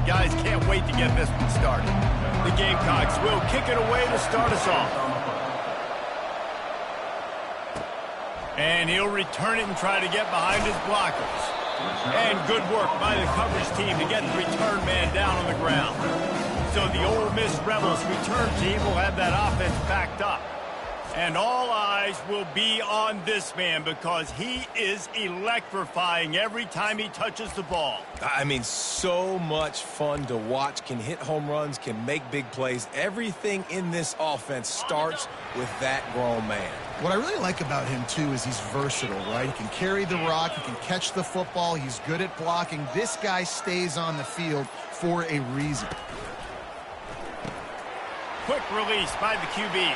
guys can't wait to get this one started. The Gamecocks will kick it away to start us off. And he'll return it and try to get behind his blockers. And good work by the coverage team to get the return man down on the ground. So the Ole Miss Rebels return team will have that offense backed up. And all eyes will be on this man because he is electrifying every time he touches the ball. I mean, so much fun to watch. Can hit home runs, can make big plays. Everything in this offense starts with that grown man. What I really like about him, too, is he's versatile, right? He can carry the rock, he can catch the football, he's good at blocking. This guy stays on the field for a reason. Quick release by the QB.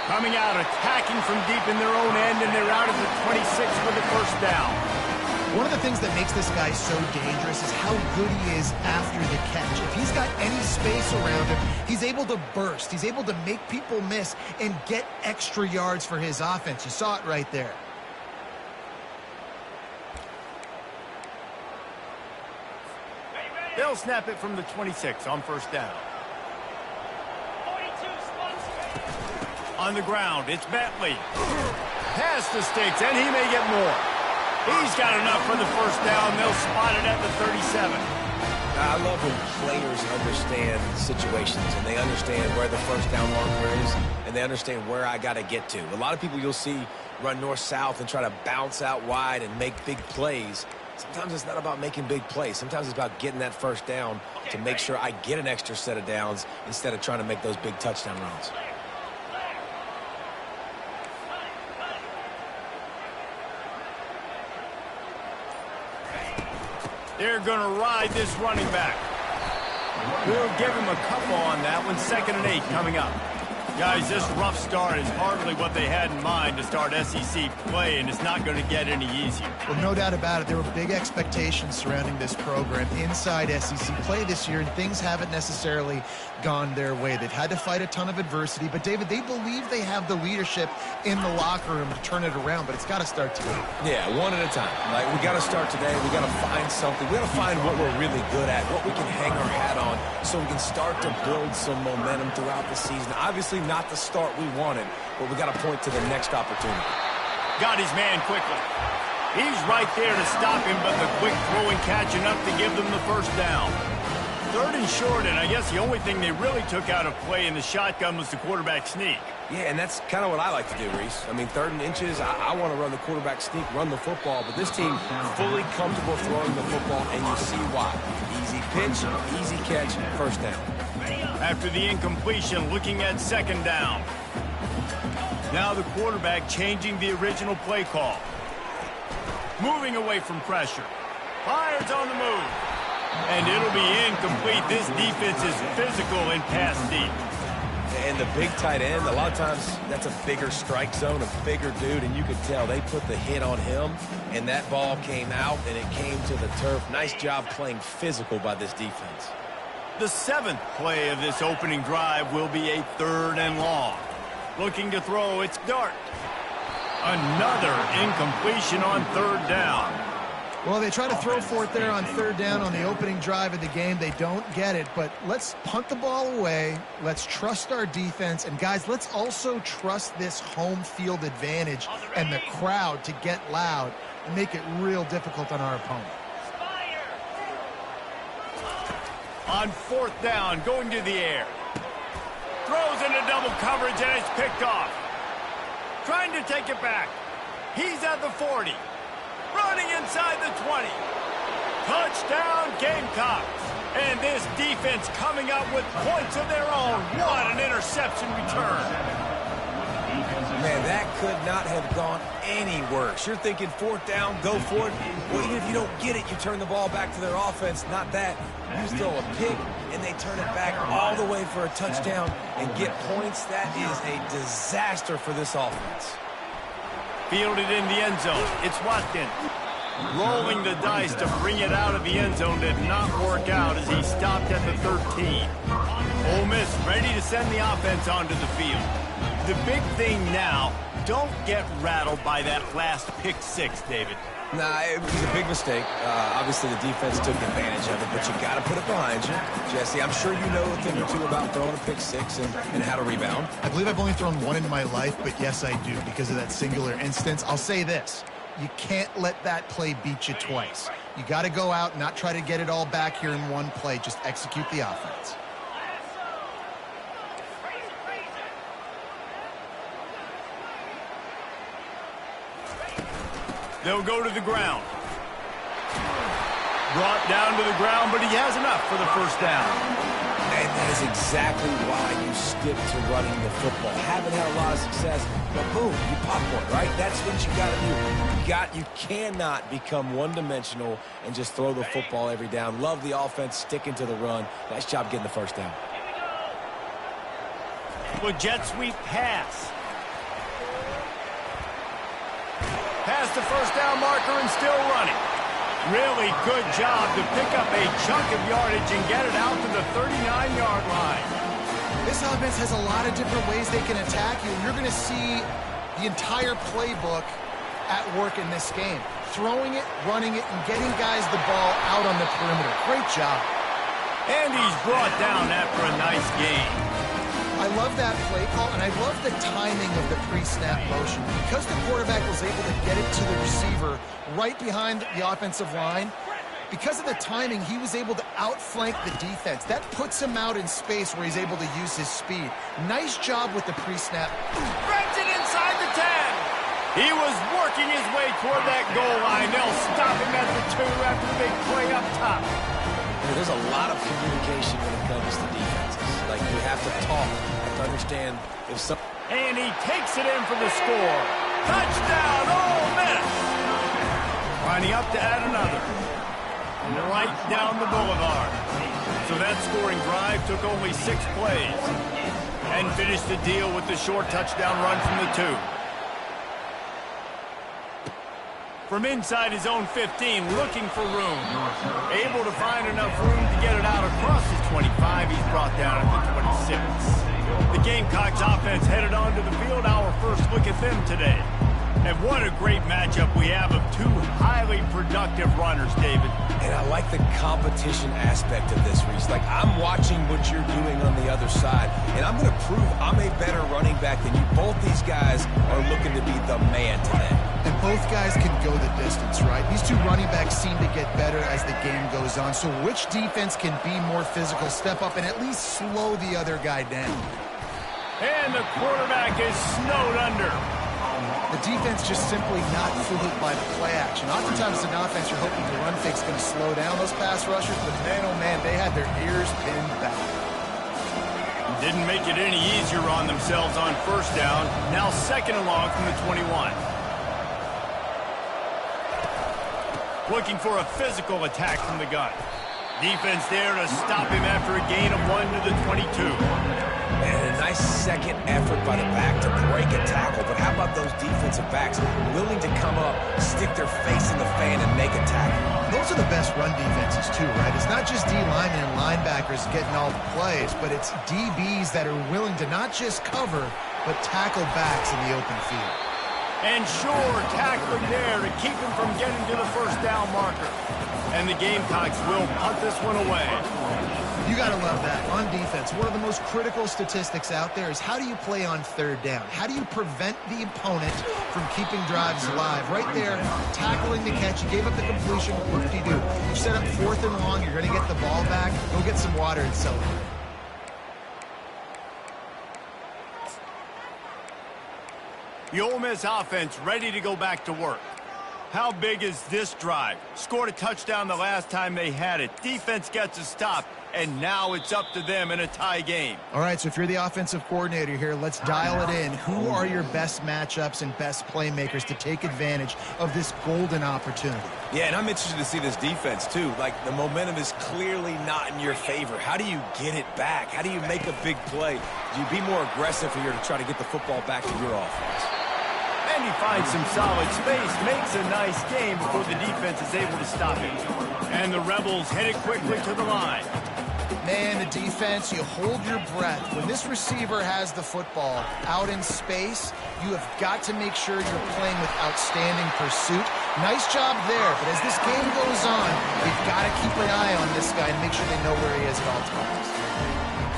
Coming out, attacking from deep in their own end, and they're out at the 26 for the first down. One of the things that makes this guy so dangerous is how good he is after the catch. If he's got any space around him, he's able to burst. He's able to make people miss and get extra yards for his offense. You saw it right there. They'll snap it from the 26 on first down. On the ground, it's Bentley. Past the sticks, and he may get more. He's got enough for the first down. They'll spot it at the 37. I love when players understand situations, and they understand where the first down marker is, and they understand where I got to get to. A lot of people you'll see run north-south and try to bounce out wide and make big plays. Sometimes it's not about making big plays. Sometimes it's about getting that first down to make sure I get an extra set of downs instead of trying to make those big touchdown runs. They're going to ride this running back. We'll give him a couple on that one. 2nd and 8 coming up. Guys, this rough start is hardly what they had in mind to start SEC play, and it's not going to get any easier. Well, no doubt about it. There were big expectations surrounding this program inside SEC play this year, and things haven't necessarily gone their way. They've had to fight a ton of adversity, but, David, they believe they have the leadership in the locker room to turn it around, but it's got to start today. Yeah, one at a time. Like, we got to start today. We got to find something. We got to find what we're really good at, what we can hang our hat on, so we can start to build some momentum throughout the season. Obviously, not the start we wanted, but we got to point to the next opportunity. Got his man quickly. He's right there to stop him, but the quick throw and catch enough to give them the first down. 3rd and short, and I guess the only thing they really took out of play in the shotgun was the quarterback sneak. Yeah, and that's kind of what I like to do, Reese. I mean, 3rd and inches, I want to run the quarterback sneak, run the football, but this team fully comfortable throwing the football, and you see why. Easy pitch, easy catch, first down. After the incompletion, looking at 2nd down. Now the quarterback changing the original play call. Moving away from pressure. Fires on the move. And it'll be incomplete. This defense is physical and pass deep. And the big tight end, a lot of times that's a bigger strike zone, a bigger dude, and you could tell they put the hit on him, and that ball came out, and it came to the turf. Nice job playing physical by this defense. The 7th play of this opening drive will be a 3rd and long. Looking to throw, it's Dart. Another incompletion on 3rd down. Well, they try to throw for it there on 3rd down on the opening drive of the game. They don't get it, but let's punt the ball away. Let's trust our defense. And, guys, let's also trust this home field advantage and the crowd to get loud and make it real difficult on our opponent. On 4th down, going to the air. Throws into double coverage, and it's picked off. Trying to take it back. He's at the 40. Running inside the 20. Touchdown, Gamecocks. And this defense coming up with points of their own. What an interception return. Man, that could not have gone any worse. You're thinking 4th down, go for it. Well, even if you don't get it, you turn the ball back to their offense. Not that. You throw a pick, and they turn it back all the way for a touchdown and get points. That is a disaster for this offense. Fielded in the end zone. It's Watkins. Rolling the dice to bring it out of the end zone did not work out as he stopped at the 13. Ole Miss ready to send the offense onto the field. The big thing now, don't get rattled by that last pick 6, David. Nah, it was a big mistake. Obviously, the defense took advantage of it, but you got to put it behind you. Jesse, I'm sure you know a thing or two about throwing a pick six and how to rebound. I believe I've only thrown one in my life, but yes, I do because of that singular instance. I'll say this. You can't let that play beat you twice. You got to go out and not try to get it all back here in one play. Just execute the offense. They'll go to the ground. Brought down to the ground, but he has enough for the first down. And that is exactly why you stick to running the football. Haven't had a lot of success, but boom, you pop one, right? That's what you got to do. You cannot become one-dimensional and just throw the football every down. Love the offense, sticking to the run. Nice job getting the first down. With jet sweep pass. Past the first down marker and still running. Really good job to pick up a chunk of yardage and get it out to the 39-yard line. This offense has a lot of different ways they can attack you. You're going to see the entire playbook at work in this game. Throwing it, running it, and getting guys the ball out on the perimeter. Great job. And he's brought down after a nice gain. I love that play call, and I love the timing of the pre-snap motion. Because the quarterback was able to get it to the receiver right behind the offensive line, because of the timing, he was able to outflank the defense. That puts him out in space where he's able to use his speed. Nice job with the pre-snap. Threads it inside the 10. He was working his way toward that goal line. They'll stop him at the 2 after the big play up top. There's a lot of communication when it comes to defenses. Like, you have to talk. You have to understand if some... And he takes it in for the score. Touchdown, Ole Miss! Lining up to add another. Right down the boulevard. So that scoring drive took only 6 plays. And finished the deal with the short touchdown run from the 2. From inside his own 15, looking for room. Able to find enough room to get it out across his 25. He's brought down at the 26. The Gamecocks offense headed onto the field. Our first look at them today. And what a great matchup we have of 2 highly productive runners, David. And I like the competition aspect of this, Reese. Like, I'm watching what you're doing on the other side, and I'm going to prove I'm a better running back than you. Both these guys are looking to be the man today. And both guys can go the distance, right? These 2 running backs seem to get better as the game goes on. So which defense can be more physical, step up, and at least slow the other guy down? And the quarterback is snowed under. The defense just simply not fooled by the play action. Oftentimes, as an offense, you're hoping the run fake's going to slow down those pass rushers, but man, oh man, they had their ears pinned back. Didn't make it any easier on themselves on first down. Now second and long from the 21. Looking for a physical attack from the gun. Defense there to stop him after a gain of 1 to the 22. And a nice second effort by the back to break a tackle. But how about those defensive backs willing to come up, stick their face in the fan, and make a tackle? Those are the best run defenses, too, right? It's not just D linemen and linebackers getting all the plays, but it's DBs that are willing to not just cover, but tackle backs in the open field. And sure, tackling there to keep him from getting to the first down marker. And the Gamecocks will punt this one away. You got to love that. On defense, one of the most critical statistics out there is how do you play on third down? How do you prevent the opponent from keeping drives alive? Right there, tackling the catch. You gave up the completion. What do? You set up 4th and long. You're going to get the ball back. Go get some water and celebrate. The Ole Miss offense ready to go back to work. How big is this drive? Scored a touchdown the last time they had it. Defense gets a stop, and now it's up to them in a tie game. All right, so if you're the offensive coordinator here, let's dial it in. Who are your best matchups and best playmakers to take advantage of this golden opportunity? Yeah, and I'm interested to see this defense, too. Like, the momentum is clearly not in your favor. How do you get it back? How do you make a big play? Do you be more aggressive here to try to get the football back to your offense? And he finds some solid space, makes a nice game before the defense is able to stop him. And the Rebels headed quickly to the line. Man, the defense, you hold your breath. When this receiver has the football out in space, you have got to make sure you're playing with outstanding pursuit. Nice job there, but as this game goes on, we've got to keep an eye on this guy and make sure they know where he is at all times.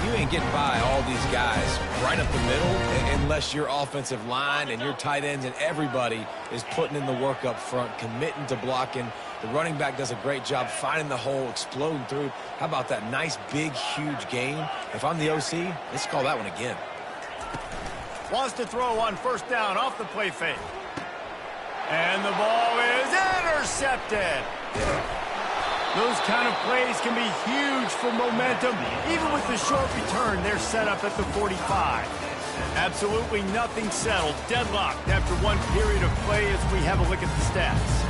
You ain't getting by all these guys right up the middle unless your offensive line and your tight ends and everybody is putting in the work up front, committing to blocking. The running back does a great job finding the hole, exploding through. How about that nice, big, huge gain? If I'm the OC, let's call that one again. Wants to throw on first down off the play fake. And the ball is intercepted. Those kind of plays can be huge for momentum. Even with the short return, they're set up at the 45. Absolutely nothing settled. Deadlocked after one period of play as we have a look at the stats.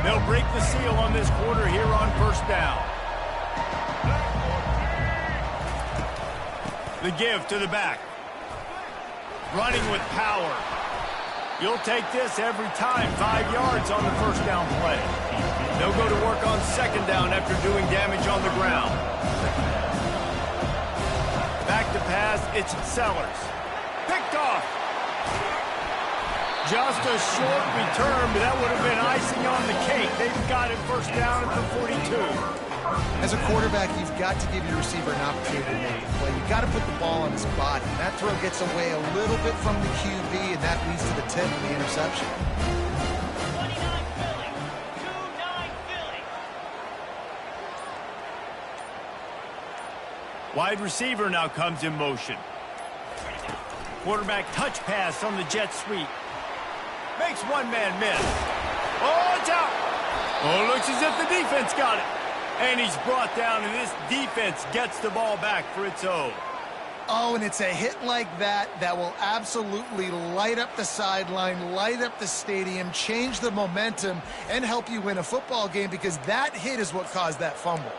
They'll break the seal on this quarter here on first down. The give to the back. Running with power. You'll take this every time. 5 yards on the first down play. They'll go to work on second down after doing damage on the ground. Back to pass, it's Sellers. Picked off. Just a short return, but that would have been icing on the cake. They've got it first down at the 42. As a quarterback, you've got to give your receiver an opportunity to make the play. You've got to put the ball on his body. That throw gets away a little bit from the QB, and that leads to the tip and the interception. 29 Philly. 2-9 Philly. Wide receiver now comes in motion. Quarterback touch pass on the jet sweep. Makes one man miss. Oh, it's out. Oh, looks as if the defense got it. And he's brought down, and this defense gets the ball back for its own. Oh, and it's a hit like that that will absolutely light up the sideline, light up the stadium, change the momentum, and help you win a football game because that hit is what caused that fumble.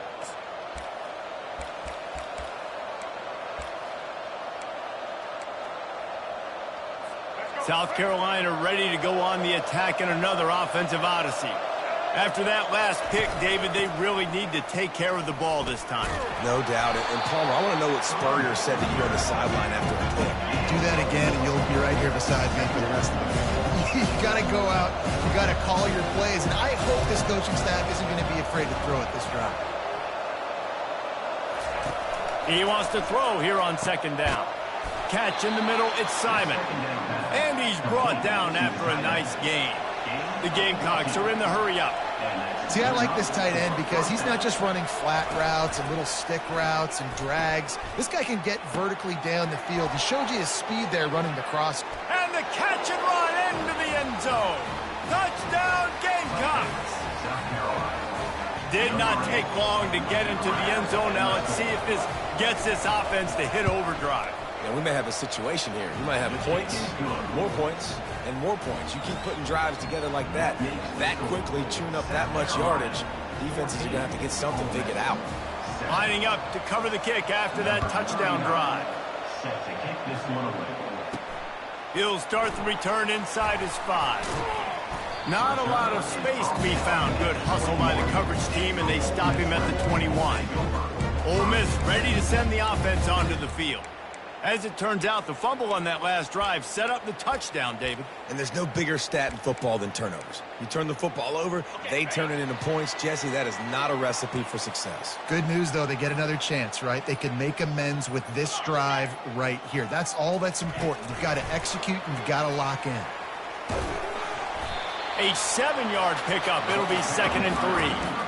South Carolina ready to go on the attack in another offensive odyssey. After that last pick, David, they really need to take care of the ball this time. No doubt. And Palmer, I want to know what Spurrier said to you on the sideline after the pick. Do that again, and you'll be right here beside me for the rest of the game. You got to go out. You got to call your plays, and I hope this coaching staff isn't going to be afraid to throw it this drive. He wants to throw here on second down. Catch in the middle, it's Simon. And he's brought down after a nice gain. The Gamecocks are in the hurry-up. See, I like this tight end because he's not just running flat routes and little stick routes and drags. This guy can get vertically down the field. He showed you his speed there running the cross. And the catch and run into the end zone. Touchdown, Gamecocks. Did not take long to get into the end zone. Now let's see if this gets this offense to hit overdrive. Yeah, we may have a situation here. You might have points, and more points. You keep putting drives together like that quickly, chewing up that much yardage, defenses are going to have to get something figured out. Lining up to cover the kick after that touchdown drive. He'll start the return inside his 5. Not a lot of space to be found. Good hustle by the coverage team, and they stop him at the 21. Ole Miss ready to send the offense onto the field. As it turns out, the fumble on that last drive set up the touchdown, David. And there's no bigger stat in football than turnovers. You turn the football over, they turn it into points. Jesse, that is not a recipe for success. Good news, though, they get another chance, right? They can make amends with this drive right here. That's all that's important. You've got to execute and you've got to lock in. A 7-yard pickup. It'll be 2nd and 3.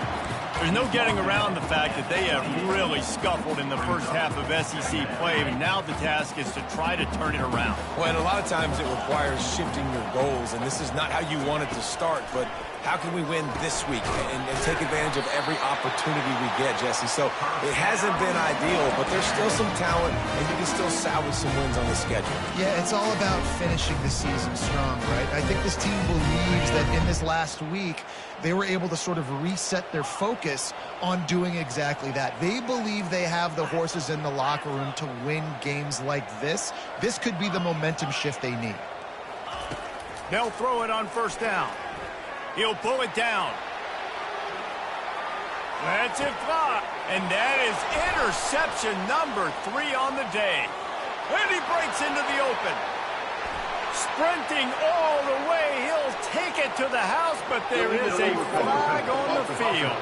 There's no getting around the fact that they have really scuffled in the first half of SEC play, and now the task is to try to turn it around. Well, and a lot of times it requires shifting your goals, and this is not how you want it to start, but how can we win this week and take advantage of every opportunity we get, Jesse? So it hasn't been ideal, but there's still some talent, and you can still salvage some wins on the schedule. Yeah, it's all about finishing the season strong, right? I think this team believes that in this last week, they were able to sort of reset their focus on doing exactly that. They believe they have the horses in the locker room to win games like this. This could be the momentum shift they need. They'll throw it on first down. He'll pull it down. That's it fly. And that is interception number 3 on the day. And he breaks into the open. Sprinting all the way. He'll take it to the house, but there is a flag on the field.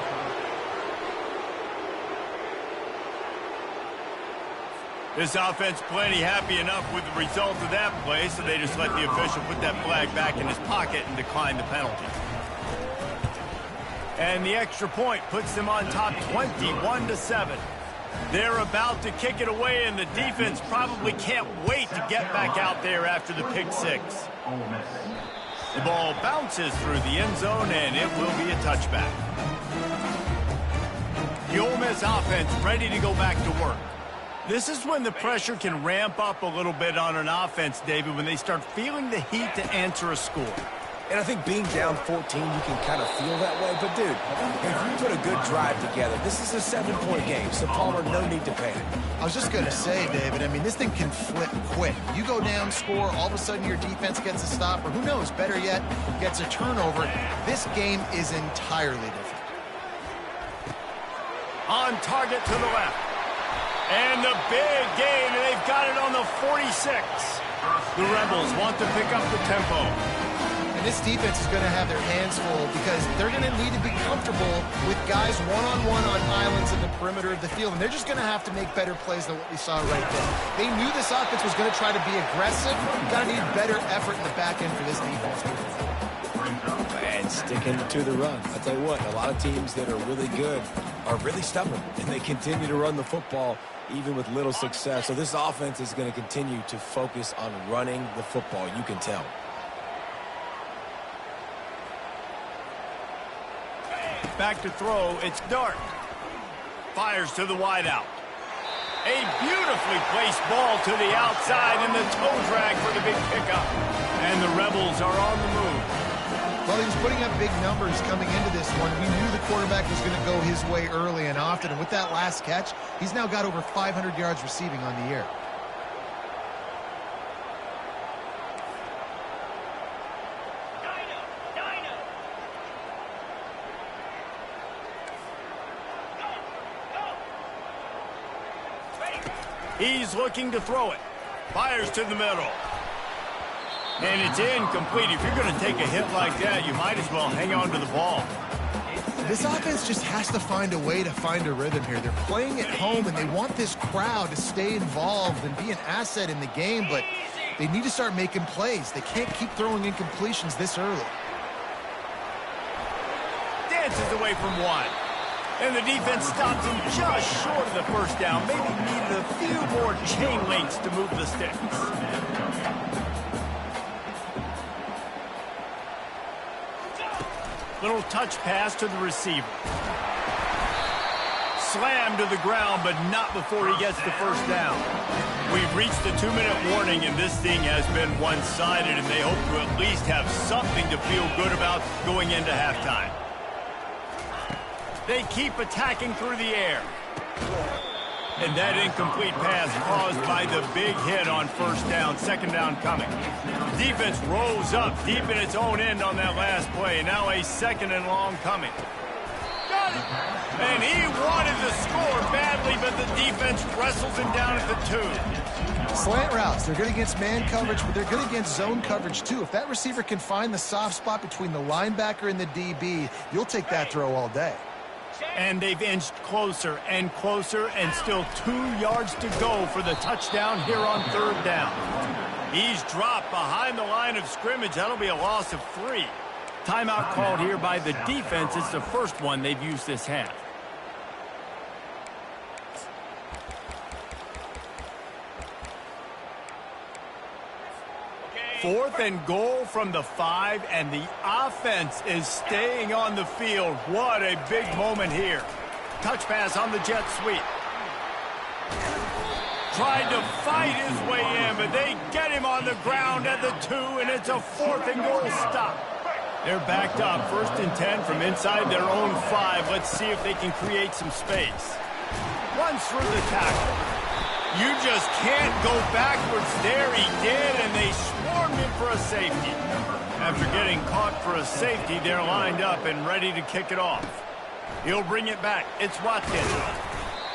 This offense plenty happy enough with the result of that play, so they just let the official put that flag back in his pocket and decline the penalty. And the extra point puts them on top 21-7. They're about to kick it away, and the defense probably can't wait to get back out there after the pick six. The ball bounces through the end zone, and it will be a touchback. The Ole Miss offense ready to go back to work. This is when the pressure can ramp up a little bit on an offense, David, when they start feeling the heat to answer a score. And I think being down 14, you can kind of feel that way. But, dude, if you put a good drive together, this is a 7-point game, so Palmer, no need to panic. I was just going to say, David, I mean, this thing can flip quick. You go down, score, all of a sudden your defense gets a stop, or who knows, better yet, gets a turnover. This game is entirely different. On target to the left. And the big gain, and they've got it on the 46. The Rebels want to pick up the tempo. And this defense is going to have their hands full because they're going to need to be comfortable with guys one-on-one on islands in the perimeter of the field. And they're just going to have to make better plays than what we saw right there. They knew this offense was going to try to be aggressive. You've got to need better effort in the back end for this defense. And sticking to the run. I'll tell you what, a lot of teams that are really good are really stubborn, and they continue to run the football even with little success. So this offense is going to continue to focus on running the football. You can tell. Back to throw, it's Dart. Fires to the wideout. A beautifully placed ball to the outside and the toe drag for the big pickup. And the Rebels are on the move. Well, he was putting up big numbers coming into this one. We knew the quarterback was going to go his way early and often. And with that last catch, he's now got over 500 yards receiving on the year. He's looking to throw it. Fires to the middle. And it's incomplete. If you're going to take a hit like that, you might as well hang on to the ball. This offense just has to find a way to find a rhythm here. They're playing at home, and they want this crowd to stay involved and be an asset in the game, but they need to start making plays. They can't keep throwing incompletions this early. Dances away from one. And the defense stops him just short of the first down. Maybe needed a few more chain links to move the sticks. Little touch pass to the receiver. Slammed to the ground, but not before he gets the first down. We've reached the 2-minute warning, and this thing has been one-sided, and they hope to at least have something to feel good about going into halftime. They keep attacking through the air. And that incomplete pass caused by the big hit on first down, second down coming. Defense rolls up deep in its own end on that last play. Now a second and long coming. Got it! And he wanted to score badly, but the defense wrestles him down at the 2. Slant routes, they're good against man coverage, but they're good against zone coverage too. If that receiver can find the soft spot between the linebacker and the DB, you'll take that throw all day. And they've inched closer and closer, and still 2 yards to go for the touchdown here on third down. He's dropped behind the line of scrimmage. That'll be a loss of 3. Timeout called here by the defense. It's the first one they've used this half. Fourth and goal from the 5, and the offense is staying on the field. What a big moment here. Touch pass on the jet sweep. Tried to fight his way in, but they get him on the ground at the 2, and it's a 4th and goal stop. They're backed up, 1st and 10 from inside their own 5. Let's see if they can create some space. Runs through the tackle. You just can't go backwards there. He did, and they swarmed him for a safety. After getting caught for a safety, they're lined up and ready to kick it off. He'll bring it back. It's Watkins.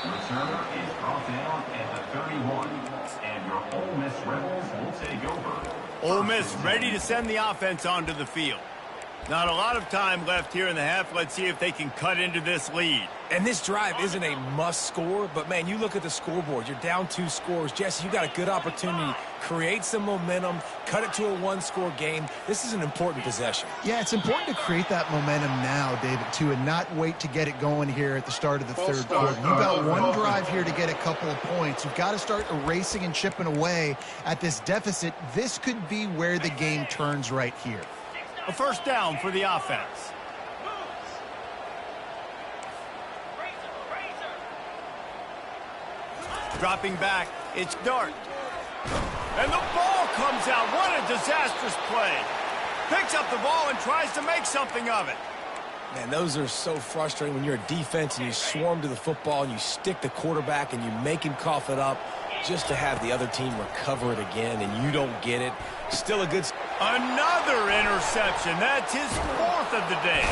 Returner is brought down at the 31, and your Ole Miss Rebels will take over. Ole Miss ready to send the offense onto the field. Not a lot of time left here in the half. Let's see if they can cut into this lead. And this drive isn't a must score, but man, you look at the scoreboard. You're down 2 scores. Jesse, you got a good opportunity. Create some momentum. Cut it to a 1-score game. This is an important possession. Yeah, it's important to create that momentum now, David, too, and not wait to get it going here at the start of the third quarter. You've got one drive here to get a couple of points. You've got to start erasing and chipping away at this deficit. This could be where the game turns right here. A first down for the offense. Dropping back, it's Dart. And the ball comes out. What a disastrous play. Picks up the ball and tries to make something of it. Man, those are so frustrating when you're a defense and you swarm to the football and you stick the quarterback and you make him cough it up just to have the other team recover it again and you don't get it. Still a good... Another interception. That's his 4th of the day.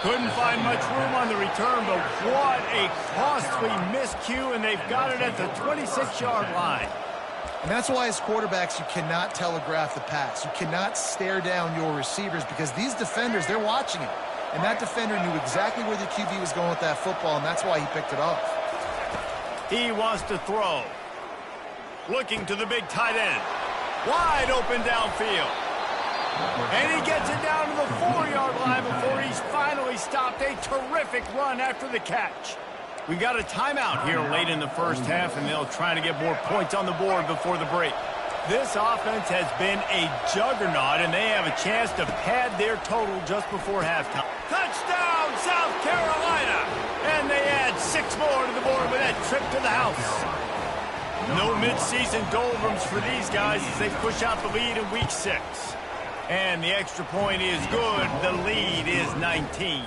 Couldn't find much room on the return, but what a costly miscue, and they've got it at the 26-yard line. And that's why as quarterbacks, you cannot telegraph the pass. You cannot stare down your receivers because these defenders, they're watching it. And that defender knew exactly where the QB was going with that football, and that's why he picked it off. He wants to throw. Looking to the big tight end. Wide open downfield. And he gets it down to the 4-yard line before he's finally stopped. A terrific run after the catch. We got a timeout here late in the first half, and they'll try to get more points on the board before the break. This offense has been a juggernaut, and they have a chance to pad their total just before halftime. Touchdown, South Carolina! And they add 6 more to the board with that trip to the house. No midseason doldrums for these guys as they push out the lead in Week 6. And the extra point is good. The lead is 19.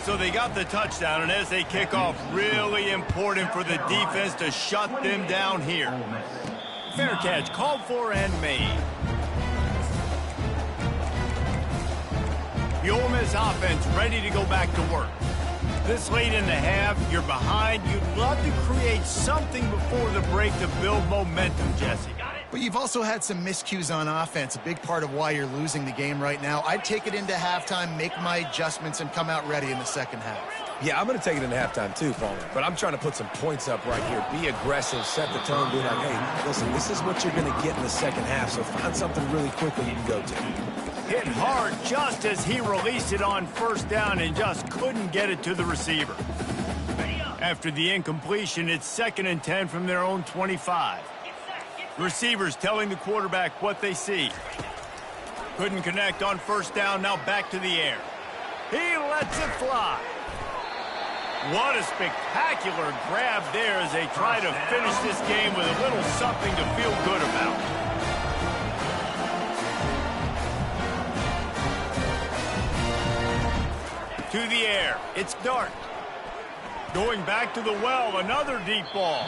So they got the touchdown, and as they kick off, really important for the defense to shut them down here. Fair catch called for and made. The Ole Miss offense ready to go back to work. This late in the half, you're behind. You'd love to create something before the break to build momentum, Jesse. But you've also had some miscues on offense, a big part of why you're losing the game right now. I'd take it into halftime, make my adjustments, and come out ready in the second half. Yeah, I'm going to take it into halftime too, Paul. But I'm trying to put some points up right here. Be aggressive, set the tone, be like, hey, listen, this is what you're going to get in the second half, so find something really quickly you can go to. Hit hard just as he released it on first down and just couldn't get it to the receiver. After the incompletion, it's 2nd and 10 from their own 25. Receivers telling the quarterback what they see. Couldn't connect on first down, now back to the air. He lets it fly. What a spectacular grab there as they try to finish this game with a little something to feel good about. To the air, it's Dart. Going back to the well, another deep ball.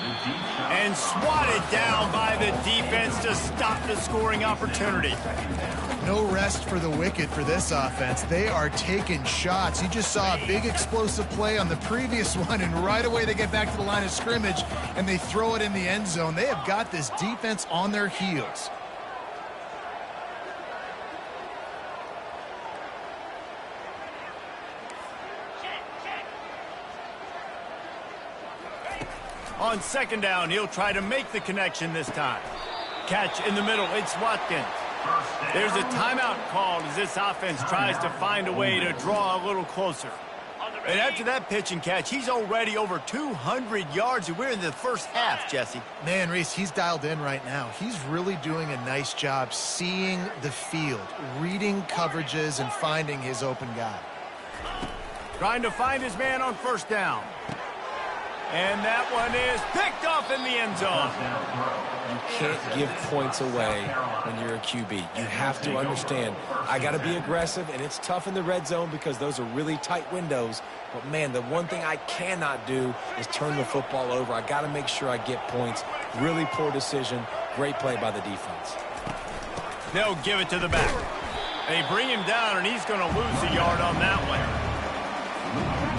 And swatted down by the defense to stop the scoring opportunity. No rest for the wicked for this offense. They are taking shots. You just saw a big explosive play on the previous one, and right away they get back to the line of scrimmage, and they throw it in the end zone. They have got this defense on their heels. On second down, he'll try to make the connection this time. Catch in the middle, it's Watkins. There's a timeout called as this offense tries to find a way to draw a little closer. And after that pitch and catch, he's already over 200 yards, and we're in the first half, Jesse. Man, Reese, he's dialed in right now. He's really doing a nice job seeing the field, reading coverages, and finding his open guy. Trying to find his man on first down. And that one is picked off in the end zone. You can't give points away when you're a QB. You have to understand, I got to be aggressive, and it's tough in the red zone because those are really tight windows. But, man, the one thing I cannot do is turn the football over. I got to make sure I get points. Really poor decision. Great play by the defense. They'll give it to the back. They bring him down, and he's going to lose a yard on that one.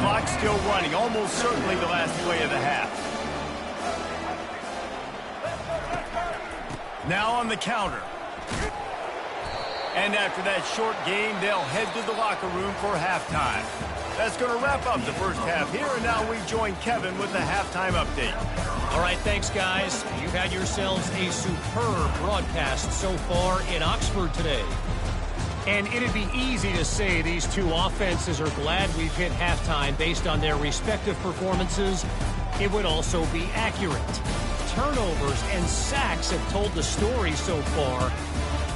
Clock still running, almost certainly the last play of the half. Now on the counter. And after that short game, they'll head to the locker room for halftime. That's going to wrap up the first half here, and now we join Kevin with the halftime update. All right, thanks, guys. You've had yourselves a superb broadcast so far in Oxford today. And it'd be easy to say these two offenses are glad we've hit halftime based on their respective performances. It would also be accurate. Turnovers and sacks have told the story so far.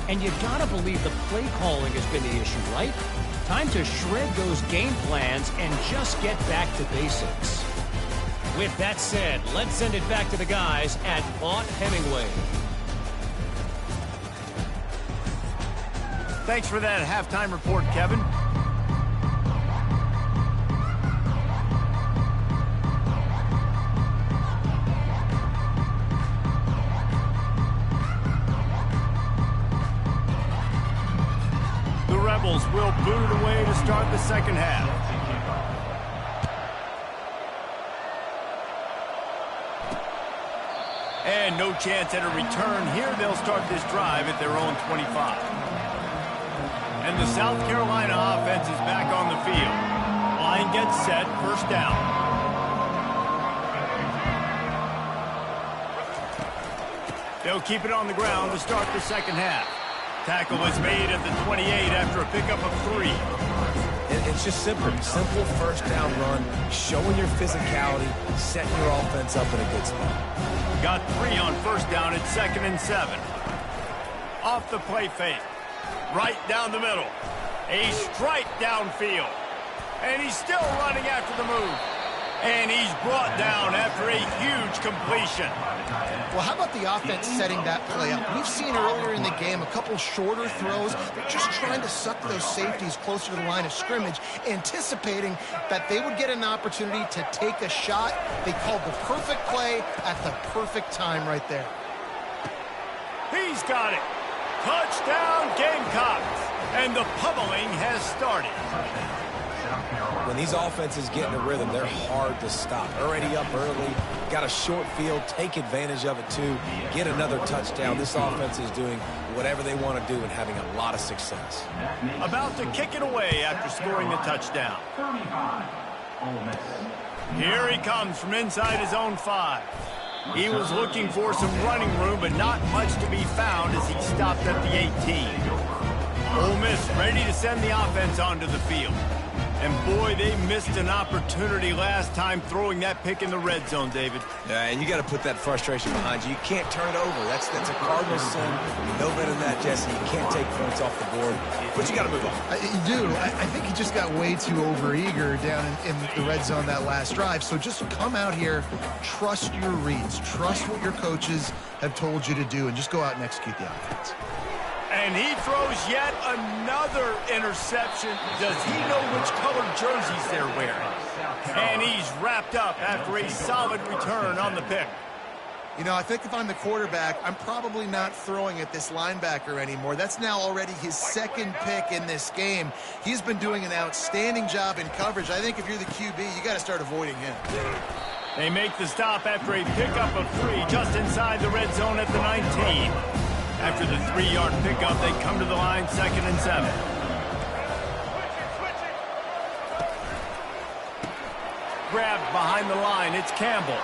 And you gotta believe the play calling has been the issue, right? Time to shred those game plans and just get back to basics. With that said, let's send it back to the guys at Vaught Hemingway. Thanks for that halftime report, Kevin. The Rebels will boot it away to start the second half. And no chance at a return here. They'll start this drive at their own 25. And the South Carolina offense is back on the field. Line gets set, first down. They'll keep it on the ground to start the second half. Tackle is made at the 28 after a pickup of 3. It's just simple first down run, showing your physicality, setting your offense up in a good spot. Got 3 on first down at 2nd and 7. Off the play fake. Right down the middle. A strike downfield. And he's still running after the move. And he's brought down after a huge completion. Well, how about the offense setting that play up? We've seen earlier in the game a couple shorter throws. They're just trying to suck those safeties closer to the line of scrimmage, anticipating that they would get an opportunity to take a shot. They called the perfect play at the perfect time right there. He's got it. Touchdown, Gamecocks. And the pummeling has started. When these offenses get in a rhythm, they're hard to stop. Already up early, got a short field, take advantage of it too, get another touchdown. This offense is doing whatever they want to do and having a lot of success. About to kick it away after scoring the touchdown. Here he comes from inside his own 5. He was looking for some running room, but not much to be found as he stopped at the 18. Ole Miss ready to send the offense onto the field. And boy, they missed an opportunity last time throwing that pick in the red zone, David. Yeah, and you got to put that frustration behind you. You can't turn it over. That's a Cardinal sin. No better than that, Jesse. You can't take points off the board, but you got to move on. You do. I think he just got way too overeager down in the red zone that last drive. So just come out here, trust your reads, trust what your coaches have told you to do, and just go out and execute the offense. And he throws yet another interception. Does he know which color jerseys they're wearing? And he's wrapped up after a solid return on the pick. You know, I think if I'm the quarterback, I'm probably not throwing at this linebacker anymore. That's now already his 2nd pick in this game. He's been doing an outstanding job in coverage. I think if you're the QB, you got to start avoiding him. They make the stop after a pickup of 3 just inside the red zone at the 19. After the 3-yard pickup, they come to the line, 2nd and 7. Grabbed behind the line, it's Campbell.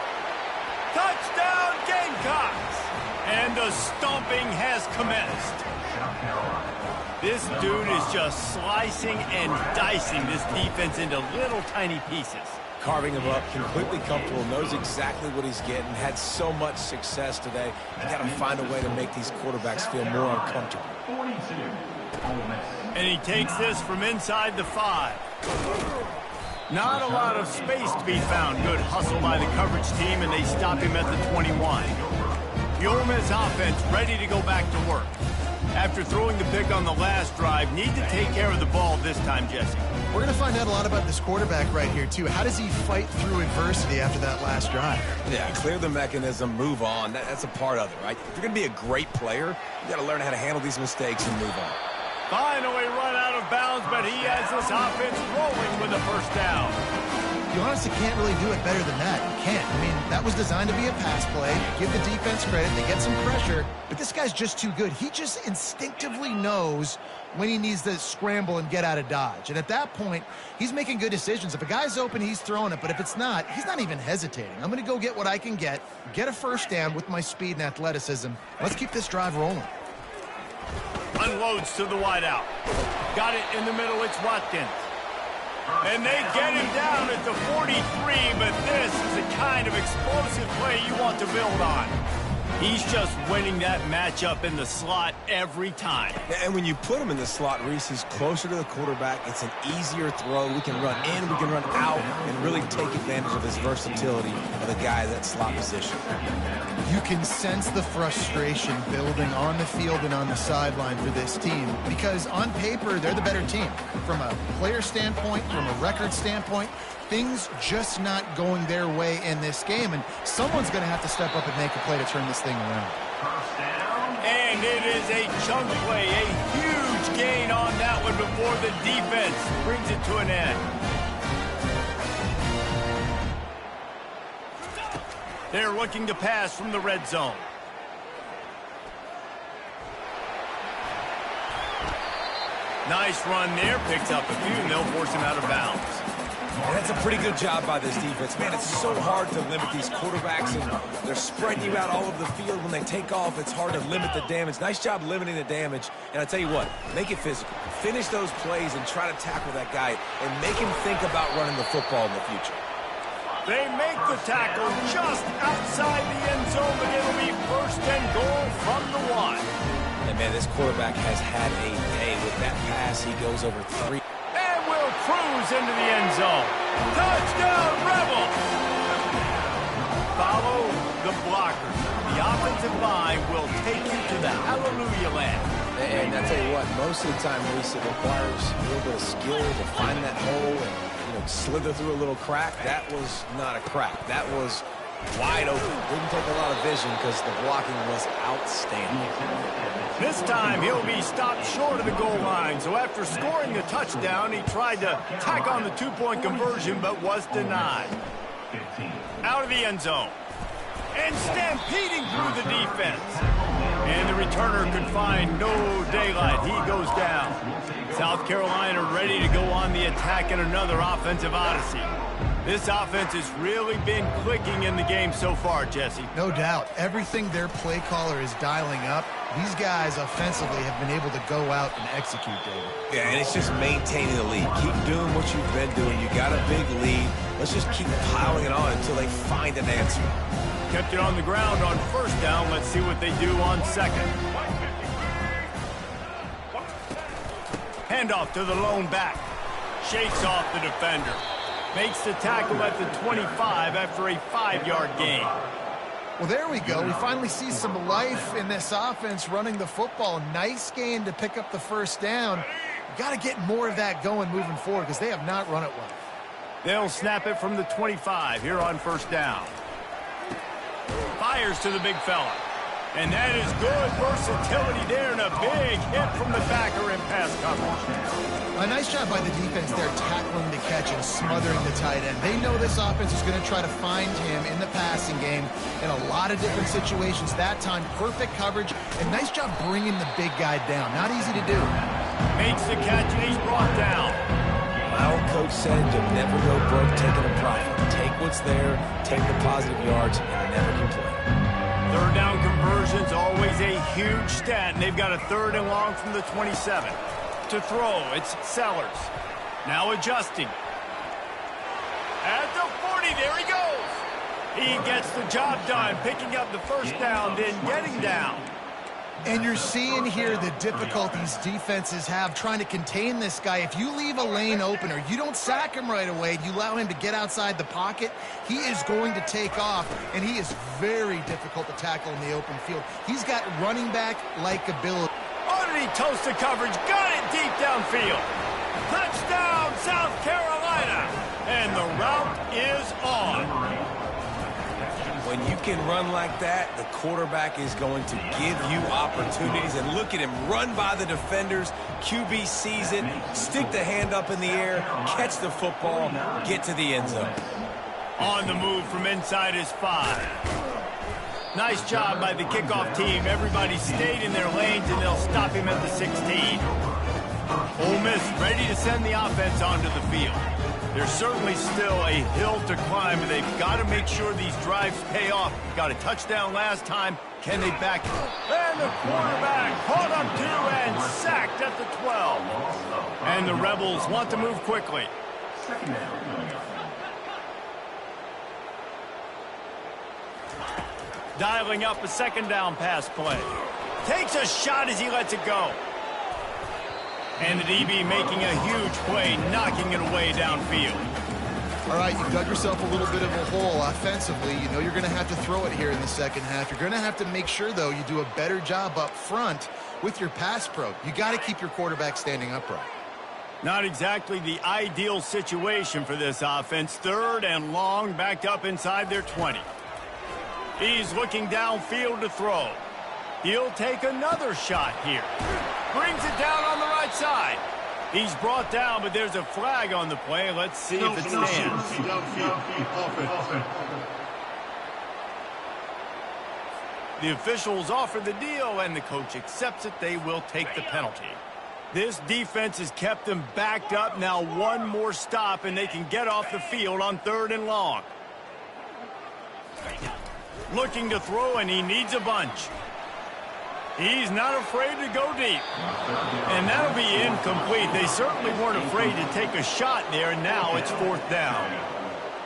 Touchdown, Gamecocks! And the stomping has commenced. This dude is just slicing and dicing this defense into little tiny pieces. Carving him up, completely comfortable, knows exactly what he's getting, had so much success today. You got to find a way to make these quarterbacks feel more uncomfortable. And he takes this from inside the 5. Not a lot of space to be found. Good hustle by the coverage team, and they stop him at the 21. The Ole Miss offense ready to go back to work. After throwing the pick on the last drive, need to take care of the ball this time, Jesse. We're going to find out a lot about this quarterback right here, too. How does he fight through adversity after that last drive? Yeah, clear the mechanism, move on. That's a part of it, right? If you're going to be a great player, you got to learn how to handle these mistakes and move on. Finally run out of bounds, but he has this offense rolling with a first down. You honestly can't really do it better than that. You can't. I mean, that was designed to be a pass play. Give the defense credit. They get some pressure, but this guy's just too good. He just instinctively knows when he needs to scramble and get out of dodge. And at that point, he's making good decisions. If a guy's open, he's throwing it. But if it's not, he's not even hesitating. I'm going to go get what I can get a first down with my speed and athleticism. Let's keep this drive rolling. Unloads to the wideout. Got it in the middle. It's Watkins. And they get him down at the 43, but this is the kind of explosive play you want to build on. He's just winning that matchup in the slot every time. And when you put him in the slot, Reese, he's closer to the quarterback. It's an easier throw. We can run in, we can run out, and really take advantage of his versatility of the guy in that slot position. You can sense the frustration building on the field and on the sideline for this team because on paper, they're the better team. From a player standpoint, from a record standpoint, things just not going their way in this game, and someone's going to have to step up and make a play to turn this thing around. And it is a chunk play, a huge gain on that one before the defense brings it to an end. They're looking to pass from the red zone. Nice run there, picks up a few, and they'll force him out of bounds. And that's a pretty good job by this defense. Man, it's so hard to limit these quarterbacks, and they're spreading you out all over the field. When they take off, it's hard to limit the damage. Nice job limiting the damage. And I tell you what, make it physical. Finish those plays and try to tackle that guy and make him think about running the football in the future. They make the tackle just outside the end zone, but it'll be first and goal from the 1. And, man, this quarterback has had a day with that pass. He goes over 3. And will cruise into the end zone. Touchdown, Rebels! Follow the blockers. The offensive line will take you to the hallelujah land. And I tell you what, most of the time, Reese, it requires a little bit of skill to find that hole and slither through a little crack. That was not a crack. That was wide open. Didn't take a lot of vision because the blocking was outstanding. This time he'll be stopped short of the goal line. So after scoring the touchdown, he tried to tack on the two-point conversion but was denied. Out of the end zone. And stampeding through the defense. And the returner could find no daylight. He goes down. South Carolina ready to go on the attack in another offensive odyssey. This offense has really been clicking in the game so far, Jesse. No doubt. Everything their play caller is dialing up, these guys offensively have been able to go out and execute, David. Yeah, and it's just maintaining the lead. Keep doing what you've been doing. You got a big lead. Let's just keep piling it on until they find an answer. Kept it on the ground on first down. Let's see what they do on second. Handoff to the lone back. Shakes off the defender. Makes the tackle at the 25 after a 5-yard gain. Well, there we go. We finally see some life in this offense running the football. Nice gain to pick up the first down. Got to get more of that going moving forward because they have not run it well. They'll snap it from the 25 here on first down. Fires to the big fella. And that is good versatility there and a big hit from the backer in pass coverage. A nice job by the defense there tackling the catch and smothering the tight end. They know this offense is going to try to find him in the passing game in a lot of different situations. That time, perfect coverage and nice job bringing the big guy down. Not easy to do. Makes the catch and he's brought down. My old coach said you'll never go broke taking a profit. Take what's there, take the positive yards, and never complain. Third down conversion's always a huge stat, and they've got a 3rd and long from the 27. To throw, it's Sellers. Now adjusting. At the 40, there he goes. He gets the job done, picking up the first down, then getting down. And you're seeing here the difficulties defenses have trying to contain this guy. If you leave a lane open or you don't sack him right away, you allow him to get outside the pocket, he is going to take off, and he is very difficult to tackle in the open field. He's got running back-like ability. Oh, did he toast the coverage? Got it deep downfield. Touchdown, South Carolina. And the route is on. When you can run like that, the quarterback is going to give you opportunities. And look at him run by the defenders. QB sees it, stick the hand up in the air, catch the football, get to the end zone. On the move from inside his 5. Nice job by the kickoff team. Everybody stayed in their lanes, and they'll stop him at the 16. Ole Miss ready to send the offense onto the field. There's certainly still a hill to climb, and they've got to make sure these drives pay off. Got a touchdown last time. Can they back it? And the quarterback caught up to and sacked at the 12. And the Rebels want to move quickly. Dialing up a second down pass play. Takes a shot as he lets it go. And the DB making a huge play, knocking it away downfield. All right, you've dug yourself a little bit of a hole offensively. You know you're going to have to throw it here in the second half. You're going to have to make sure, though, you do a better job up front with your pass pro. You got to keep your quarterback standing upright. Not exactly the ideal situation for this offense. 3rd and long, backed up inside their 20. He's looking downfield to throw. He'll take another shot here. Brings it down on the right side. He's brought down, but there's a flag on the play. Let's see if it stands. The officials offer the deal, and the coach accepts it. They will take the penalty. This defense has kept them backed up. Now one more stop, and they can get off the field on 3rd and long. Looking to throw, and he needs a bunch. He's not afraid to go deep. And that'll be incomplete. They certainly weren't afraid to take a shot there, and now it's 4th down.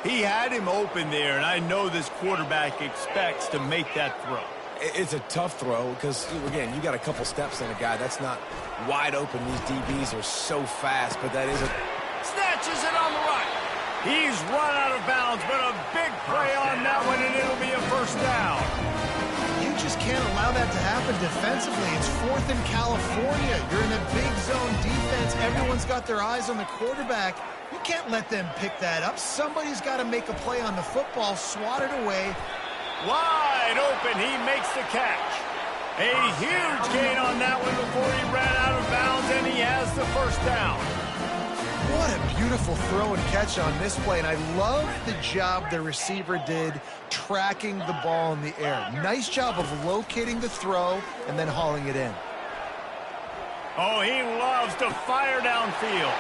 He had him open there, and I know this quarterback expects to make that throw. It's a tough throw because, again, you got a couple steps on a guy. That's not wide open. These DBs are so fast, but that is a... Snatches it on the right. He's run out of bounds, but a big play on that one, and it'll be a 1st down. You just can't allow that to happen defensively. It's 4th in California. You're in a big zone defense. Everyone's got their eyes on the quarterback. You can't let them pick that up. Somebody's got to make a play on the football, swat it away. Wide open, he makes the catch. A huge gain on that one before he ran out of bounds, and he has the 1st down. What a beautiful throw and catch on this play, and I love the job the receiver did tracking the ball in the air. Nice job of locating the throw and then hauling it in. Oh, he loves to fire downfield.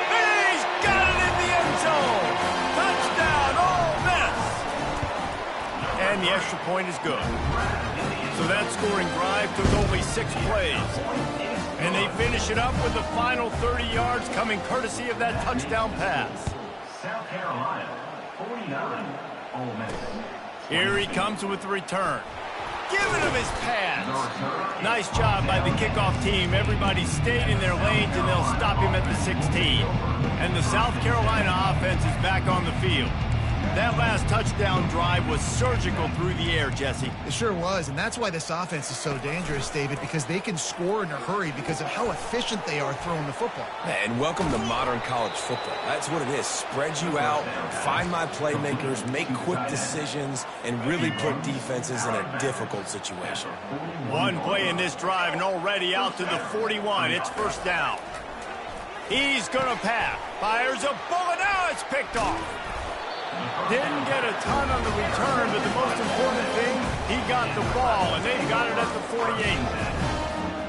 He's got it in the end zone. Touchdown, Ole Miss. And the extra point is good. So that scoring drive took only 6 plays. And they finish it up with the final 30 yards coming courtesy of that touchdown pass. South Carolina, 49, Ole Miss. Here he comes with the return. Giving him his pass. Nice job by the kickoff team. Everybody stayed in their lanes, and they'll stop him at the 16. And the South Carolina offense is back on the field. That last touchdown drive was surgical through the air, Jesse. It sure was, and that's why this offense is so dangerous, David, because they can score in a hurry because of how efficient they are throwing the football. And welcome to modern college football. That's what it is. Spread you out, find my playmakers, make quick decisions, and really put defenses in a difficult situation. One play in this drive, and already out to the 41. It's 1st down. He's going to pass. Fires a bullet. Now it's picked off. Didn't get a ton on the return, but the most important thing, he got the ball, and they've got it at the 48.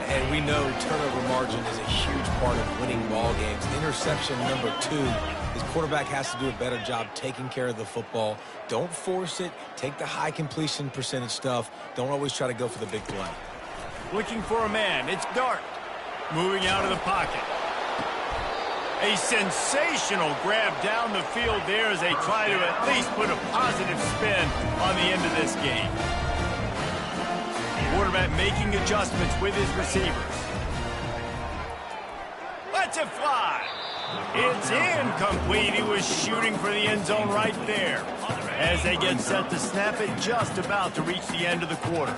And we know turnover margin is a huge part of winning ball games. Interception number 2. His quarterback has to do a better job taking care of the football. Don't force it. Take the high completion percentage stuff. Don't always try to go for the big play. Looking for a man. It's Dart. Moving out of the pocket. A sensational grab down the field there as they try to at least put a positive spin on the end of this game. Quarterback at making adjustments with his receivers. Lets it fly. It's incomplete. He was shooting for the end zone right there. As they get set to snap it, just about to reach the end of the quarter.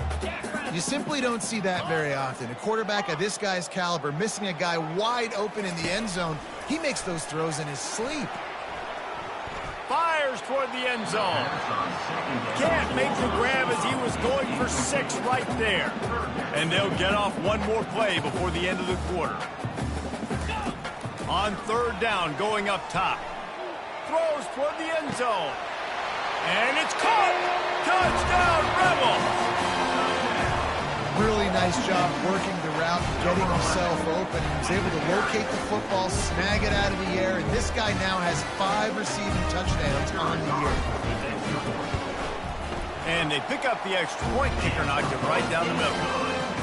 You simply don't see that very often. A quarterback of this guy's caliber missing a guy wide open in the end zone. He makes those throws in his sleep. Fires toward the end zone. Can't make the grab as he was going for 6 right there. And they'll get off one more play before the end of the quarter. On 3rd down, going up top. Throws toward the end zone. And it's caught! Touchdown, Rebels! Really nice job working the route, getting himself open. He was able to locate the football, snag it out of the air, and this guy now has 5 receiving touchdowns on the year. And they pick up the extra point. Kicker knocked it right down the middle.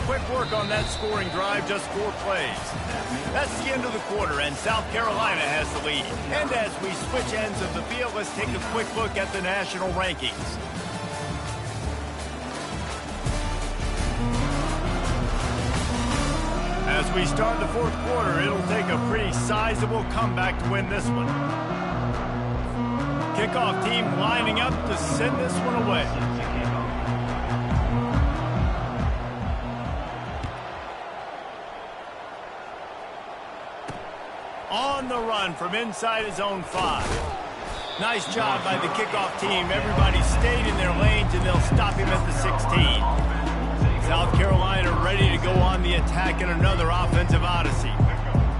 Quick work on that scoring drive, just 4 plays. That's the end of the quarter, and South Carolina has the lead. And as we switch ends of the field, let's take a quick look at the national rankings. As we start the 4th quarter, it'll take a pretty sizable comeback to win this one. Kickoff team lining up to send this one away. On the run from inside his own 5. Nice job by the kickoff team. Everybody stayed in their lanes, and they'll stop him at the 16. South Carolina ready to go on the attack in another offensive odyssey.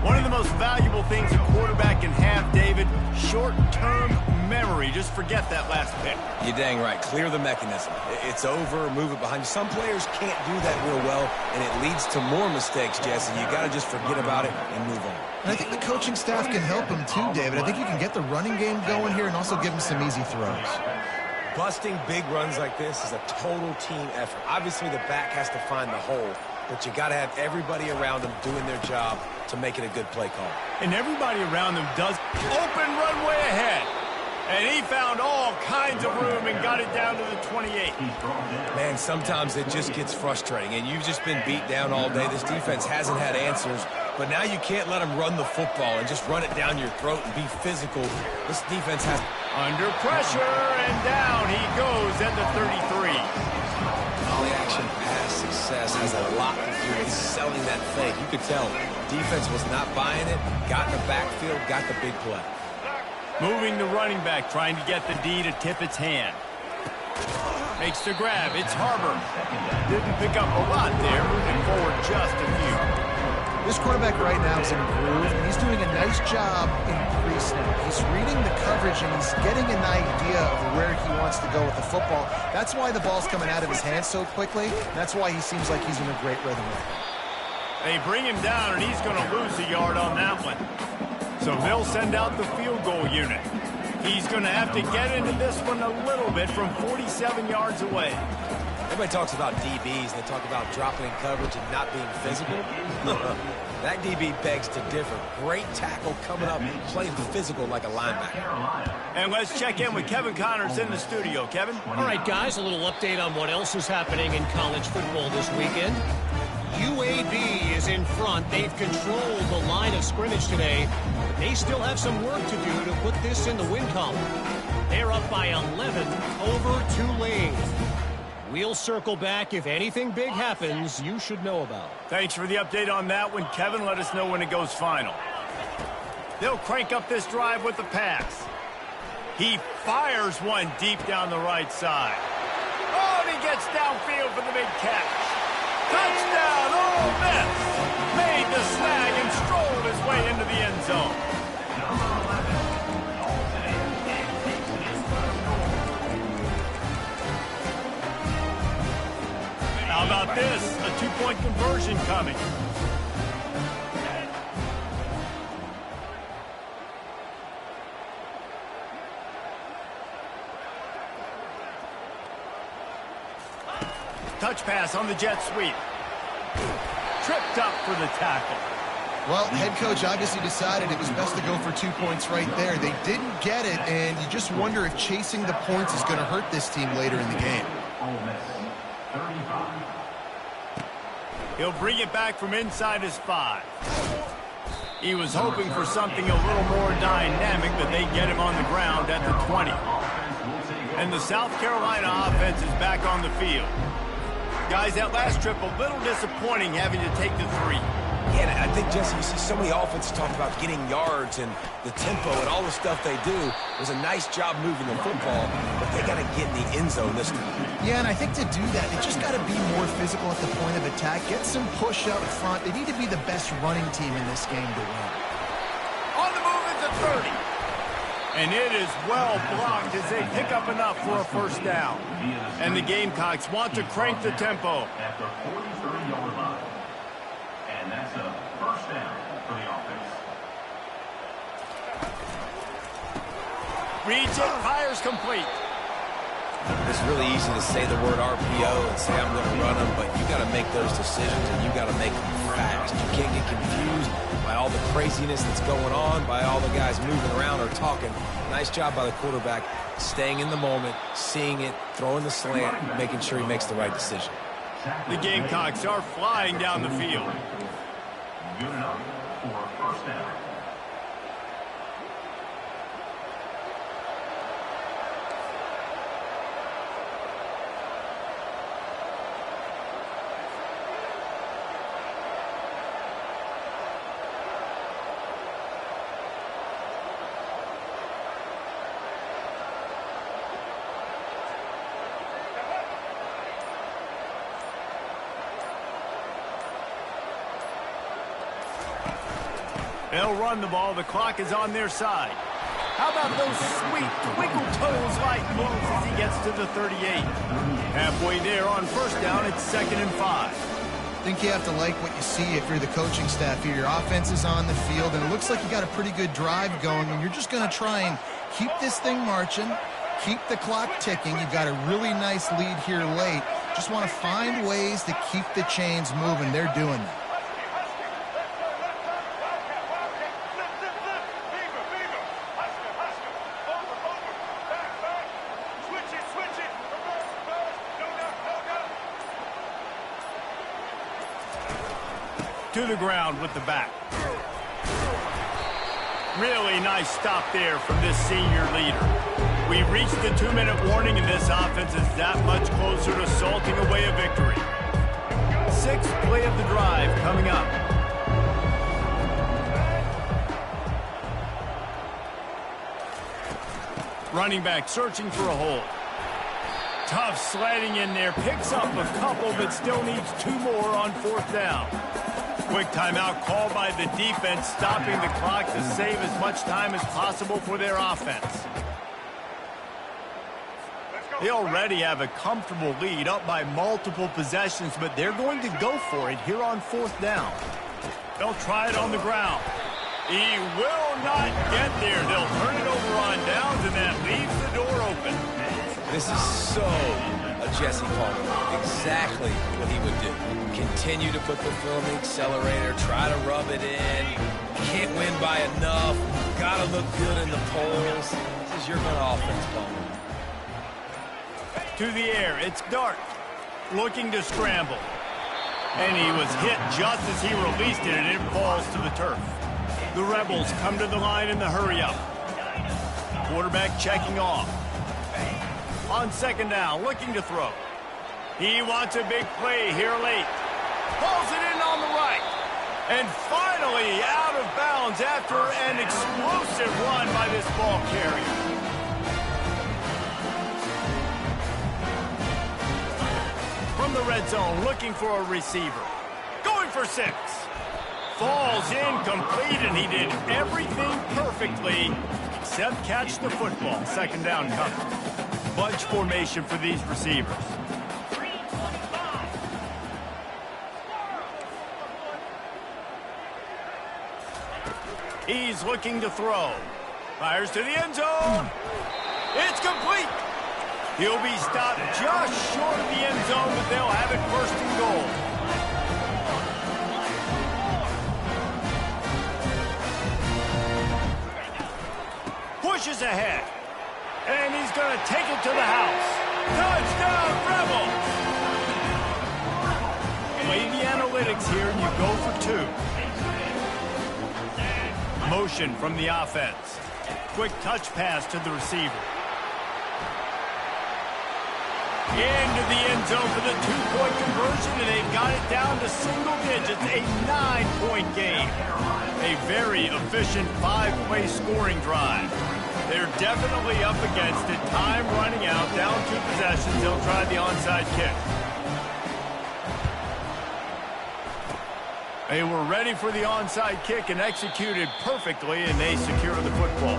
One of the most valuable things a quarterback can have, David, short-term memory. Just forget that last pick. You're dang right. Clear the mechanism. It's over, move it behind you. Some players can't do that real well, and it leads to more mistakes, Jesse. You got to just forget about it and move on. And I think the coaching staff can help him too, David. I think you can get the running game going here and also give him some easy throws. Busting big runs like this is a total team effort. Obviously, the back has to find the hole, but you got to have everybody around them doing their job to make it a good play call. And everybody around them does. Open runway ahead. And he found all kinds of room and got it down to the 28. Man, sometimes it just gets frustrating, and you've just been beat down all day. This defense hasn't had answers, but now you can't let them run the football and just run it down your throat and be physical. This defense has... Under pressure, and down he goes at the 33. Play-action pass success has a lot to do with selling that fake. You could tell defense was not buying it, got in the backfield, got the big play. Moving the running back, trying to get the D to tip its hand. Makes the grab. It's Harbor. Didn't pick up a lot there, moving forward just a few. This quarterback right now is in a groove, and he's doing a nice job in pre-snap. He's reading the coverage, and he's getting an idea of where he wants to go with the football. That's why the ball's coming out of his hands so quickly. That's why he seems like he's in a great rhythm right now. They bring him down, and he's going to lose a yard on that one. So they'll send out the field goal unit. He's going to have to get into this one a little bit from 47 yards away. Everybody talks about DBs, and they talk about dropping in coverage and not being physical. That DB begs to differ. Great tackle coming up, playing physical like a linebacker. And let's check in with Kevin Connors in the studio. Kevin? All right, guys, a little update on what else is happening in college football this weekend. UAB is in front. They've controlled the line of scrimmage today, but they still have some work to do to put this in the win column. They're up by 11 over Tulane. We'll circle back. If anything big happens, you should know about. Thanks for the update on that one, Kevin. Let us know when it goes final. They'll crank up this drive with the pass. He fires one deep down the right side. Oh, and he gets downfield for the big catch. Touchdown, Ole Miss! Made the snag and strolled his way into the end zone. How about this? A two-point conversion coming. Touch pass on the jet sweep. Tripped up for the tackle. Well, head coach obviously decided it was best to go for 2 points right there. They didn't get it, and you just wonder if chasing the points is going to hurt this team later in the game. He'll bring it back from inside his 5. He was hoping for something a little more dynamic, but they get him on the ground at the 20. And the South Carolina offense is back on the field. Guys, that last trip a little disappointing having to take the 3. Yeah, and I think, Jesse, you see so many offenses talk about getting yards and the tempo and all the stuff they do. It was a nice job moving the football, but they got to get in the end zone this time. Yeah, and I think to do that, they just got to be more physical at the point of attack, get some push up front. They need to be the best running team in this game to win. On the move at the 30. And it is well blocked as they pick up enough for a first down. And the Gamecocks want to crank the tempo. At the 43-yard line. And that's a first down for the offense. Reads it, fires complete. It's really easy to say the word RPO and say I'm going to run them, but you got to make those decisions and you got to make them fast. You can't get confused by all the craziness that's going on, by all the guys moving around or talking. Nice job by the quarterback, staying in the moment, seeing it, throwing the slant, making sure he makes the right decision. The Gamecocks are flying down the field. Good enough for a first down. They'll run the ball. The clock is on their side. How about those sweet twinkle toes-like moves as he gets to the 38? Halfway there on first down, it's 2nd and 5. I think you have to like what you see if you're the coaching staff here. Your offense is on the field, and it looks like you got a pretty good drive going, and you're just going to try and keep this thing marching, keep the clock ticking. You've got a really nice lead here late. Just want to find ways to keep the chains moving. They're doing that. To the ground with the back. Really nice stop there from this senior leader. We've reached the 2-minute warning, and this offense is that much closer to salting away a victory. 6th play of the drive coming up. Running back searching for a hole. Tough sledding in there. Picks up a couple, but still needs 2 more on 4th down. Quick timeout called by the defense, stopping the clock to save as much time as possible for their offense. They already have a comfortable lead, up by multiple possessions, but they're going to go for it here on 4th down. They'll try it on the ground. He will not get there. They'll turn it over on downs, and that leaves the door open. This is so a Jesse Palmer. Exactly what he would do. Continue to put the foot on the accelerator, try to rub it in. Can't win by enough. Got to look good in the polls. This is your kind of offense, Palmer. To the air, it's Dart, looking to scramble. And he was hit just as he released it, and it falls to the turf. The Rebels come to the line in the hurry-up. Quarterback checking off. On 2nd down, looking to throw. He wants a big play here late. Pulls it in on the right. And finally out of bounds after an explosive run by this ball carrier. From the red zone, looking for a receiver. Going for 6. Falls incomplete, and he did everything perfectly except catch the football. 2nd down coming. Bunch formation for these receivers. He's looking to throw. Fires to the end zone. It's complete. He'll be stopped just short of the end zone, but they'll have it 1st and goal. Pushes ahead. And he's going to take it to the house. Touchdown, Rebels! The way the analytics go for two. Motion from the offense. Quick touch pass to the receiver. Into the end zone for the two-point conversion, and they've got it down to single digits, a 9-point game. A very efficient 5-play scoring drive. They're definitely up against it. Time running out, down 2 possessions. They'll try the onside kick. They were ready for the onside kick and executed perfectly, and they secure the football.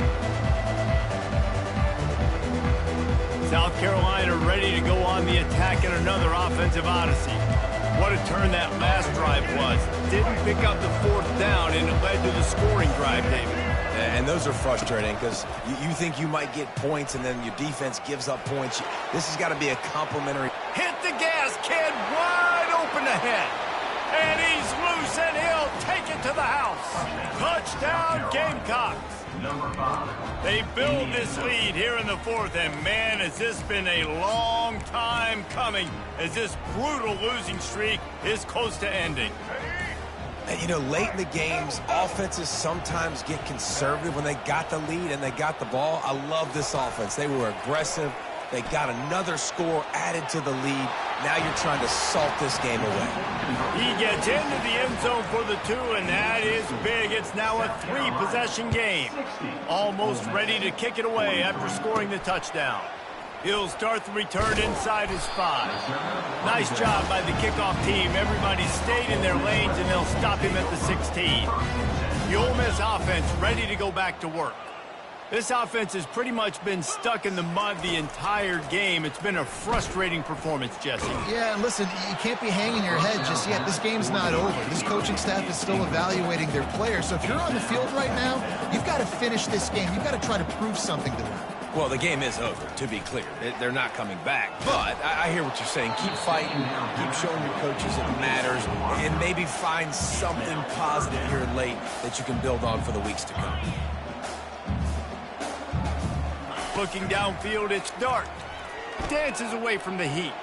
South Carolina ready to go on the attack in another offensive odyssey. What a turn that last drive was. Didn't pick up the 4th down, and it led to the scoring drive, David. And those are frustrating because you think you might get points, and then your defense gives up points. This has got to be a complimentary. Hit the gas, kid. Wide open ahead. And he's loose, and he'll take it to the house. Touchdown, Gamecocks. They build this lead here in the 4th, and man, has this been a long time coming as this brutal losing streak is close to ending. And, you know, late in the games, offenses sometimes get conservative when they got the lead and they got the ball. I love this offense. They were aggressive. They got another score added to the lead. Now you're trying to salt this game away. He gets into the end zone for the 2, and that is big. It's now a 3-possession game. Almost ready to kick it away after scoring the touchdown. He'll start the return inside his 5. Nice job by the kickoff team. Everybody stayed in their lanes, and they'll stop him at the 16. The Ole Miss offense ready to go back to work. This offense has pretty much been stuck in the mud the entire game. It's been a frustrating performance, Jesse. Yeah, and listen, you can't be hanging your head just yet. This game's not over. This coaching staff is still evaluating their players. So if you're on the field right now, you've got to finish this game. You've got to try to prove something to them. Well, the game is over, to be clear. They're not coming back. But I hear what you're saying. Keep fighting. Keep showing your coaches it matters. And maybe find something positive here late that you can build on for the weeks to come. Looking downfield, it's Dart. Dances away from the heat.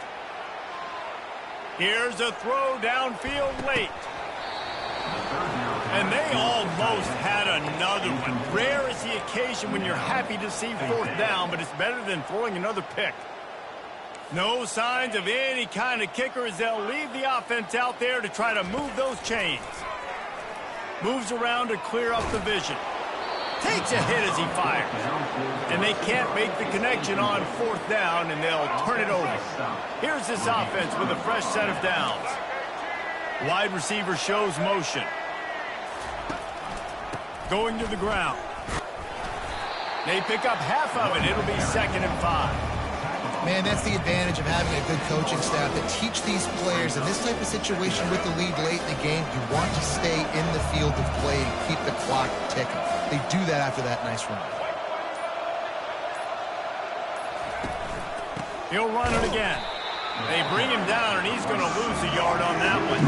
Here's a throw downfield late. And they almost had another one. Rare is the occasion when you're happy to see 4th down, but it's better than throwing another pick. No signs of any kind of kicker as they'll leave the offense out there to try to move those chains. Moves around to clear up the vision. Takes a hit as he fires. And they can't make the connection on 4th down, and they'll turn it over. Here's this offense with a fresh set of downs. Wide receiver shows motion. Going to the ground. They pick up half of it. It'll be 2nd and 5. Man, that's the advantage of having a good coaching staff that teach these players in this type of situation with the lead late in the game. You want to stay in the field of play and keep the clock ticking. They do that after that nice run. He'll run it again. They bring him down, and he's going to lose a yard on that one.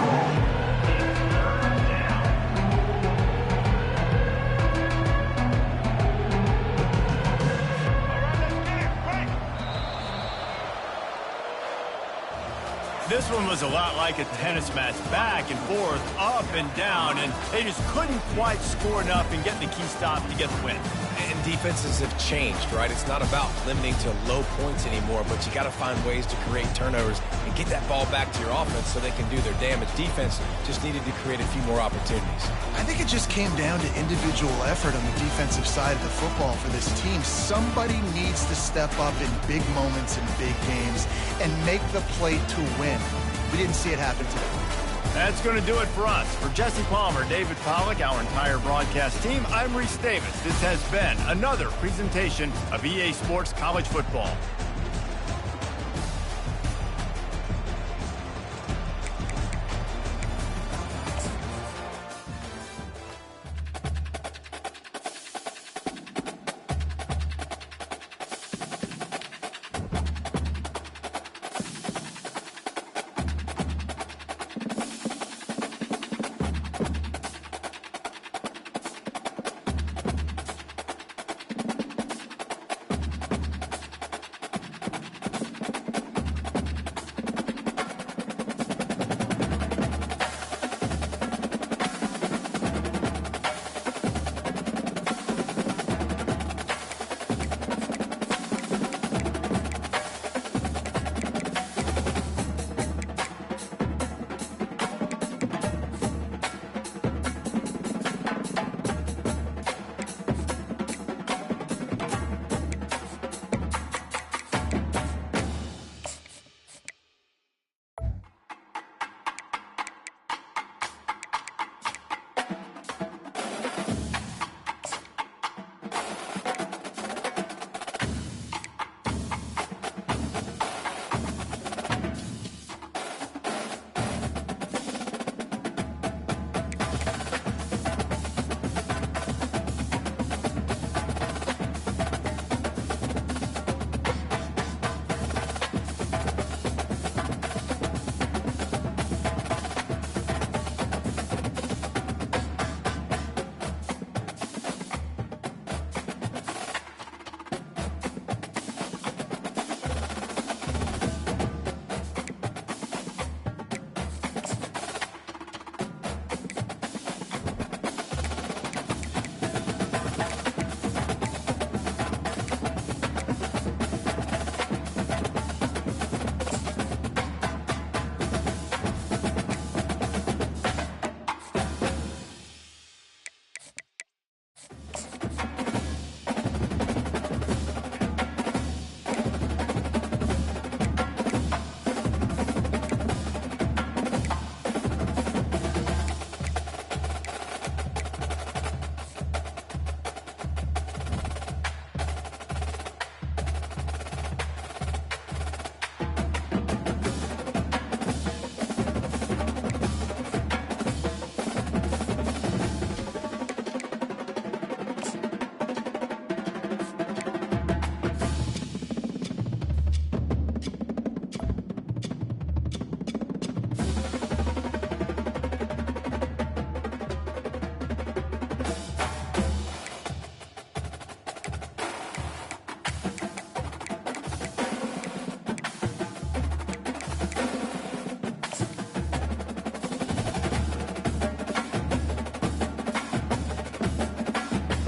This one was a lot like a tennis match, back and forth, up and down, and they just couldn't quite score enough and get the key stop to get the win. And defenses have changed, right? It's not about limiting to low points anymore, but you got to find ways to create turnovers and get that ball back to your offense so they can do their damage. Defense just needed to create a few more opportunities. I think it just came down to individual effort on the defensive side of the football for this team. Somebody needs to step up in big moments in big games and make the play to win. We didn't see it happen today. That's going to do it for us. For Jesse Palmer, David Pollack, our entire broadcast team, I'm Reese Davis. This has been another presentation of EA Sports College Football.